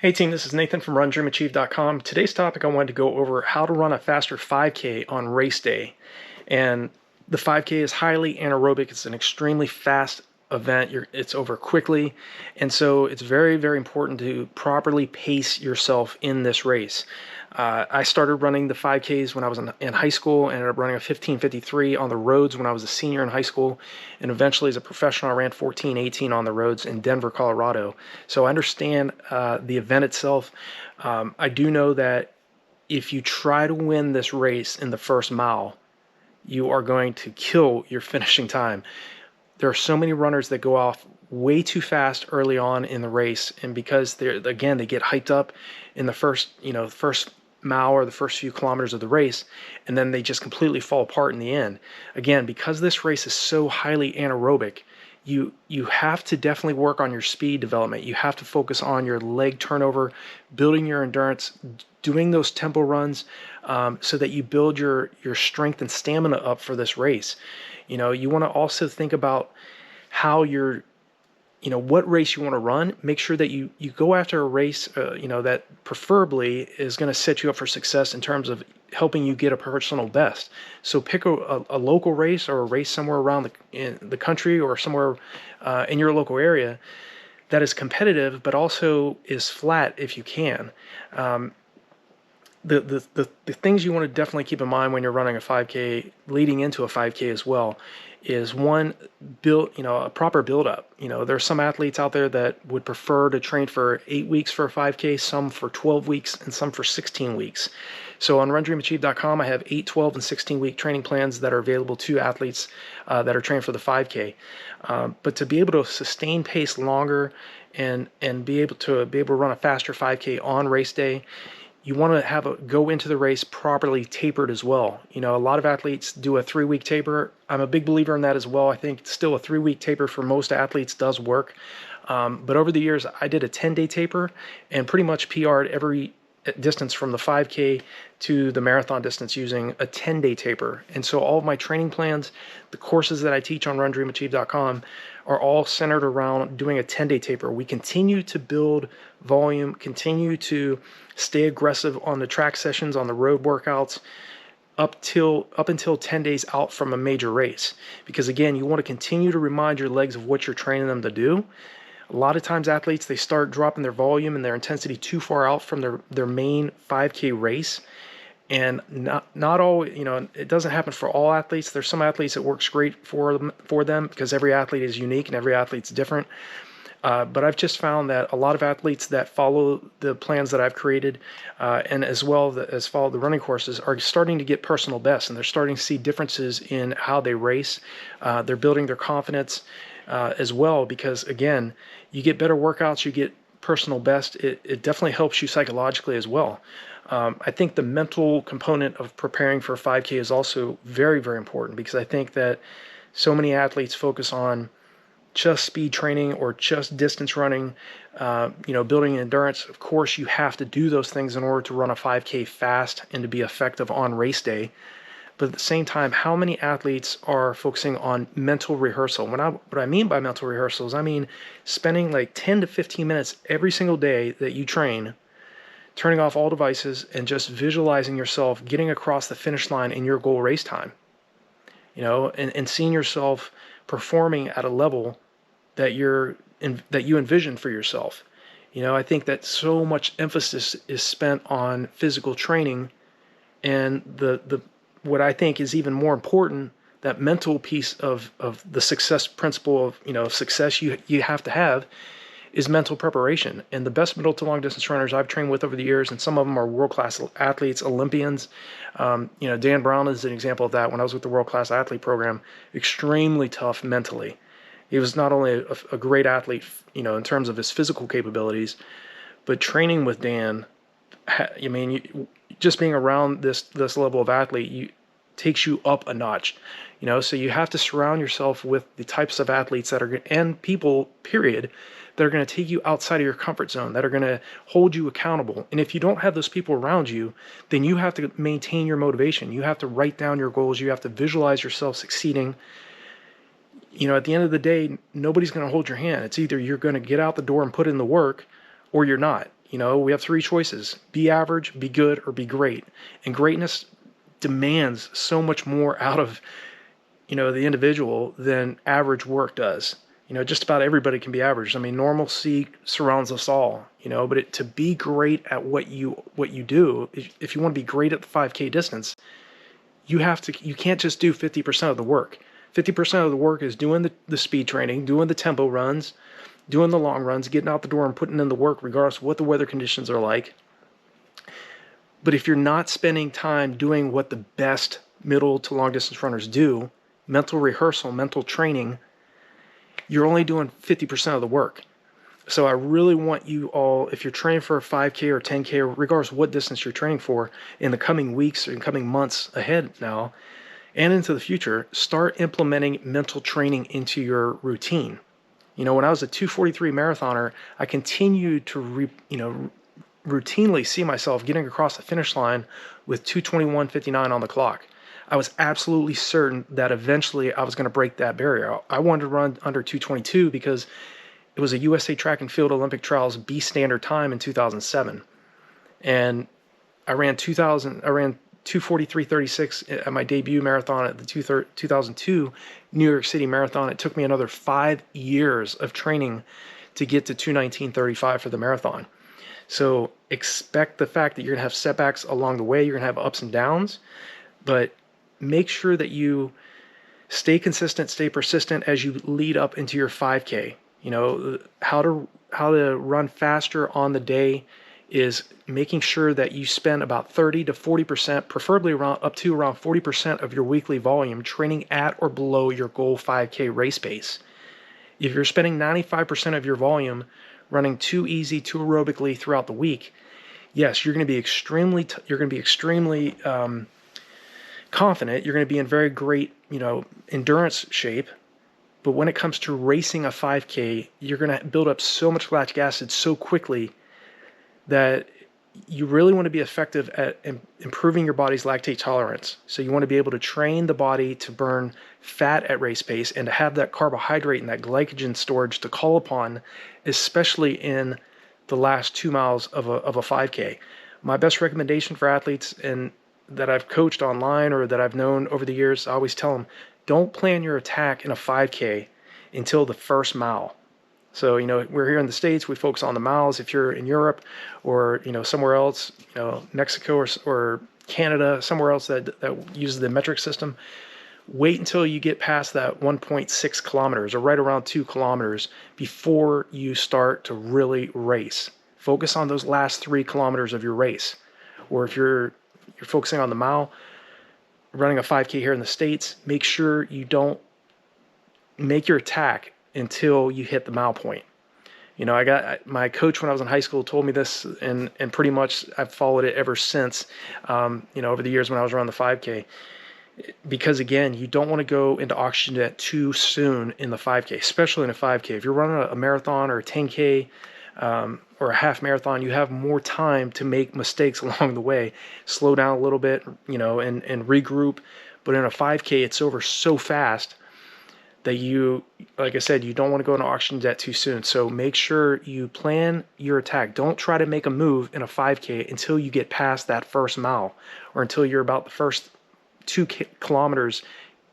Hey team, this is Nathan from RunDreamAchieve.com. Today's topic, I wanted to go over how to run a faster 5K on race day. And the 5K is highly anaerobic. It's an extremely fast event. It's over quickly. And so it's very, very important to properly pace yourself in this race. I started running the 5Ks when I was in high school, and ended up running a 15:53 on the roads when I was a senior in high school, and eventually as a professional I ran 14:18 on the roads in Denver, Colorado. So I understand the event itself. I do know that if you try to win this race in the first mile, you are going to kill your finishing time. There are so many runners that go off way too fast early on in the race, and because they get hyped up in the first mile or the first few kilometers of the race, and then they just completely fall apart in the end. Again, because this race is so highly anaerobic, you have to definitely work on your speed development. You have to focus on your leg turnover, building your endurance, doing those tempo runs, so that you build your strength and stamina up for this race. You want to also think about how what race you want to run. Make sure that you go after a race, that preferably is going to set you up for success in terms of helping you get a personal best. So pick a local race or a race somewhere around in the country or somewhere in your local area that is competitive, but also is flat if you can. The things you want to definitely keep in mind when you're running a 5K, leading into a 5K as well, is one, a proper build up. There's some athletes out there that would prefer to train for 8 weeks for a 5K, some for 12 weeks, and some for 16 weeks. So on RunDreamAchieve.com, I have 8, 12, and 16-week training plans that are available to athletes that are trained for the 5K. But to be able to sustain pace longer and be able to run a faster 5K on race day, you want to go into the race properly tapered as well. A lot of athletes do a 3-week taper. I'm a big believer in that as well. I think still a 3-week taper for most athletes does work. But over the years, I did a 10-day taper and pretty much PR'd every distance from the 5K to the marathon distance using a 10-day taper. And so all of my training plans, the courses that I teach on RunDreamAchieve.com are all centered around doing a 10-day taper. We continue to build volume, continue to stay aggressive on the track sessions, on the road workouts, up until 10 days out from a major race. Because again, you want to continue to remind your legs of what you're training them to do. A lot of times athletes, they start dropping their volume and their intensity too far out from their main 5K race. And not all, it doesn't happen for all athletes. There's some athletes that works great for them because every athlete is unique and every athlete's different. But I've just found that a lot of athletes that follow the plans that I've created, and as well as follow the running courses, are starting to get personal bests, and they're starting to see differences in how they race. They're building their confidence as well, because again, you get better workouts, you get personal best. It definitely helps you psychologically as well. I think the mental component of preparing for a 5K is also very, very important, because I think that so many athletes focus on just speed training or just distance running, building endurance. Of course, you have to do those things in order to run a 5K fast and to be effective on race day. But at the same time, how many athletes are focusing on mental rehearsal? What I mean by mental rehearsal is I mean spending like 10 to 15 minutes every single day that you train, turning off all devices and just visualizing yourself getting across the finish line in your goal race time, and seeing yourself performing at a level that you envision for yourself. I think that so much emphasis is spent on physical training, and the what I think is even more important, that mental piece of the success principle of success you have to have, is mental preparation. And the best middle to long distance runners I've trained with over the years, and some of them are world-class athletes, Olympians. Dan Brown is an example of that. When I was with the world-class athlete program, extremely tough mentally. He was not only a great athlete, in terms of his physical capabilities, but training with Dan, just being around this level of athlete, takes you up a notch. So you have to surround yourself with the types of athletes and people, period, that are going to take you outside of your comfort zone, that are going to hold you accountable. And if you don't have those people around you, then you have to maintain your motivation. You have to write down your goals. You have to visualize yourself succeeding. At the end of the day, nobody's going to hold your hand. It's either you're going to get out the door and put in the work, or you're not. You know, we have three choices: be average, be good, or be great. And greatness demands so much more out of, you know, the individual than average work does. You know, just about everybody can be average. I mean, normalcy surrounds us all, you know, but to be great at what you do, if you want to be great at the 5K distance, you can't just do 50% of the work. 50% of the work is doing the speed training, doing the tempo runs, doing the long runs, getting out the door and putting in the work regardless of what the weather conditions are like. But if you're not spending time doing what the best middle to long distance runners do, mental rehearsal, mental training, you're only doing 50% of the work. So I really want you all, if you're training for a 5K or 10K, or regardless of what distance you're training for, in the coming weeks or in coming months ahead now and into the future, start implementing mental training into your routine. You know, when I was a 2:43 marathoner, I continued to routinely see myself getting across the finish line with 2:21:59 on the clock. I was absolutely certain that eventually I was going to break that barrier. I wanted to run under 2:22 because it was a USA Track and Field Olympic Trials B standard time in 2007. And I ran 2:43:36 at my debut marathon at the 2002 New York City Marathon. It took me another 5 years of training to get to 2:19:35 for the marathon. So expect the fact that you're going to have setbacks along the way. You're going to have ups and downs, but make sure that you stay consistent, stay persistent as you lead up into your 5K. You know, how to run faster on the day is making sure that you spend about 30 to 40%, preferably up to around 40% of your weekly volume training at or below your goal 5K race pace. If you're spending 95% of your volume running too easy, too aerobically throughout the week, yes, you're going to be extremely confident. You're going to be in very great, you know, endurance shape. But when it comes to racing a 5K, you're going to build up so much lactic acid so quickly that you really want to be effective at improving your body's lactate tolerance. So you want to be able to train the body to burn fat at race pace and to have that carbohydrate and that glycogen storage to call upon, especially in the last 2 miles of a 5K. My best recommendation for athletes and that I've coached online or that I've known over the years, I always tell them, don't plan your attack in a 5K until the first mile. So, you know, we're here in the States, we focus on the miles. If you're in Europe or, you know, somewhere else, you know, Mexico or Canada, somewhere else that uses the metric system, wait until you get past that 1.6 kilometers or right around 2 kilometers before you start to really race. Focus on those last 3 kilometers of your race. Or if you're focusing on the mile, running a 5K here in the States, make sure you don't make your attack until you hit the mile point. You know, I got my coach when I was in high school told me this, and pretty much I've followed it ever since, you know, over the years when I was around the 5K. Because again, you don't want to go into oxygen debt too soon in the 5K, especially in a 5K. If you're running a marathon or a 10K or a half marathon, you have more time to make mistakes along the way, slow down a little bit, you know, and regroup. But in a 5K, it's over so fast that you, like I said, you don't want to go into oxygen debt too soon. So make sure you plan your attack. Don't try to make a move in a 5K until you get past that first mile or until you're about the first 2 kilometers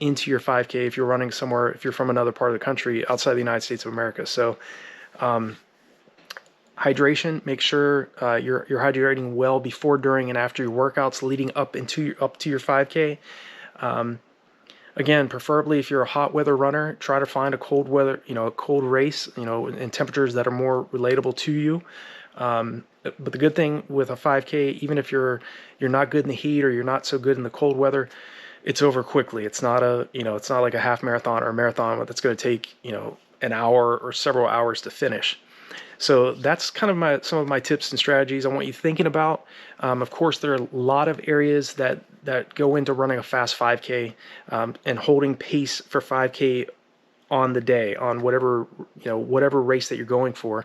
into your 5K if you're running somewhere, if you're from another part of the country outside the United States of America. So hydration, make sure you're hydrating well before, during, and after your workouts leading up to your 5K. Again, preferably if you're a hot weather runner, try to find a cold weather, you know, a cold race, you know, in temperatures that are more relatable to you. But the good thing with a 5K, even if you're not good in the heat or you're not so good in the cold weather, it's over quickly. It's not it's not like a half marathon or a marathon that's going to take, you know, an hour or several hours to finish. So that's kind of some of my tips and strategies I want you thinking about. Of course, there are a lot of areas that go into running a fast 5K and holding pace for 5K on the day, on whatever race that you're going for,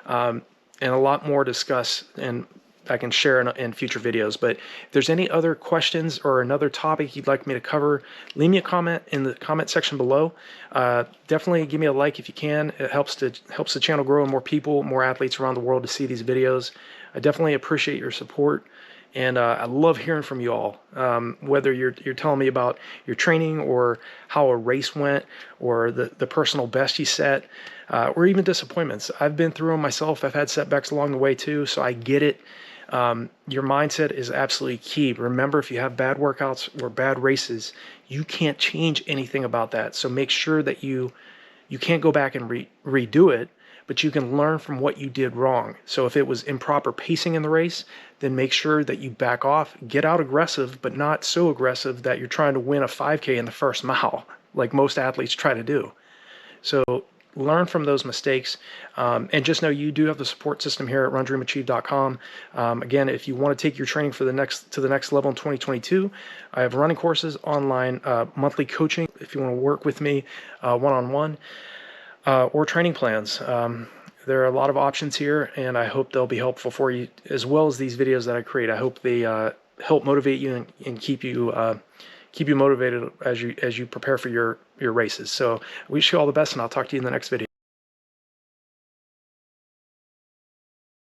and a lot more to discuss and I can share in future videos. But if there's any other questions or another topic you'd like me to cover, leave me a comment in the comment section below. Definitely give me a like if you can. It helps the channel grow and more people, more athletes around the world to see these videos. I definitely appreciate your support. And I love hearing from you all, whether you're telling me about your training or how a race went or the personal best you set, or even disappointments. I've been through them myself. I've had setbacks along the way too, so I get it. Your mindset is absolutely key. Remember, if you have bad workouts or bad races, you can't change anything about that. So make sure that you can't go back and redo it, but you can learn from what you did wrong. So if it was improper pacing in the race, then make sure that you back off, get out aggressive, but not so aggressive that you're trying to win a 5K in the first mile, like most athletes try to do. So learn from those mistakes, and just know you do have the support system here at RunDreamAchieve.com. Again, if you want to take your training to the next level in 2022, I have running courses, online monthly coaching if you want to work with me one-on-one, or training plans. There are a lot of options here, and I hope they'll be helpful for you, as well as these videos that I create. I hope they help motivate you and keep you motivated as you prepare for your races. So I wish you all the best, and I'll talk to you in the next video.